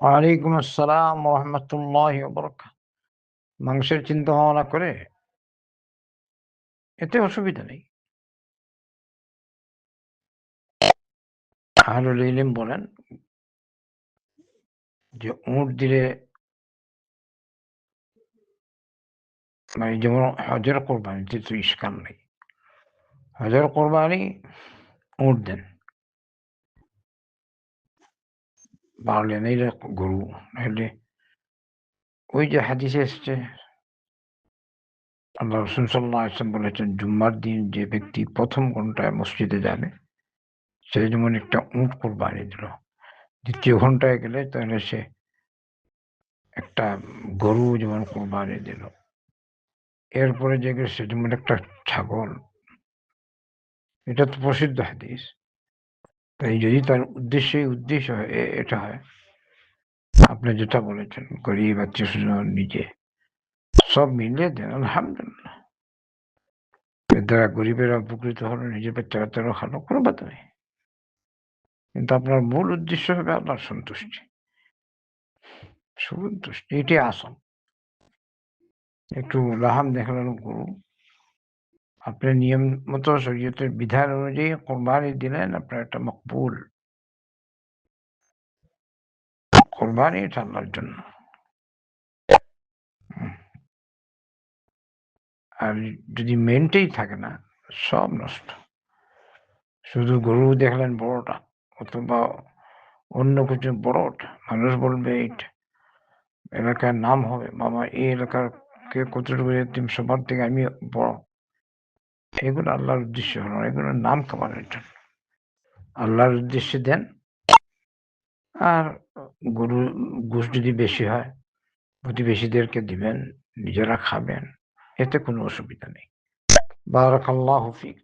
ওয়ালাইকুম আসসালাম রহমতুল্লাহি ওয়া বারাকাতুহু। মাংসের চিন্তা ভাবনা করে এতে অসুবিধা নেই। আহলুল ইলম বলেন যে উট দিলে মানে যেমন হজের কোরবানিতে তো ইশকাল নেই। হজের কোরবানি উট দেন, পারলে নইলে গরু, নাহলে ওই যে হাদিসে এসছে আল্লাহ রাসূল সাল্লাল্লাহু আলাইহি ওয়াসাল্লাম বলেছেন, জুম্মার দিন যে ব্যক্তি ১ম ঘন্টায় মসজিদে যাবে সে যেমন একটা উট কোরবানি দিল। ২য় ঘন্টায় গেলে তাহলে সে একটা গরু যেমন কোরবানি দিল। এরপরে যে গেছে যেমন একটা ছাগল। এটা তো প্রসিদ্ধ হাদিস। তাই যদি তার উদ্দেশ্য হয় এটা হয়, আপনি যেটা বলেছেন গরিব, আত্মীয়-স্বজন, নিজে সব মিলিয়ে দেন আলহামদুলিল্লাহ। এর দ্বারা গরিবেরা উপকৃত হলো, নিজের বাচ্চা-কাচ্চারাও খালো, কোনো বাধা নেই। কিন্তু আপনার মূল উদ্দেশ্য হবে আল্লাহর সন্তুষ্টি। সন্তুষ্টি এটাই আসল। একটু লাহাম দেখানো গরু, আপনি নিয়ম মতো শরীয়তের বিধান অনুযায়ী কোরবানি দিলেন, আপনার একটা মকবুল। কোরবানি এটা আল্লাহর জন্য। হুম। আর যদি মেনটেই থাকে না, সব নষ্ট। শুধু গরু দেখলেন বড়টা, অথবা অন্য কিছু বড়টা, মানুষ বলবে এইটা এলাকার নাম হবে, বাবা এই এলাকার কে কতটুকু এতিম, সবার থেকে আমি বড়। এগুলো আল্লাহর উদ্দেশ্য হলো না, এগুলো নাম কামানোর জন্য। আল্লাহর উদ্দেশ্যে দেন। আর গরুর গোশত যদি বেশি হয় প্রতিবেশীদেরকে দিবেন, নিজেরা খাবেন, এতে কোনো অসুবিধা নেই। বারাকাল্লাহু ফিক।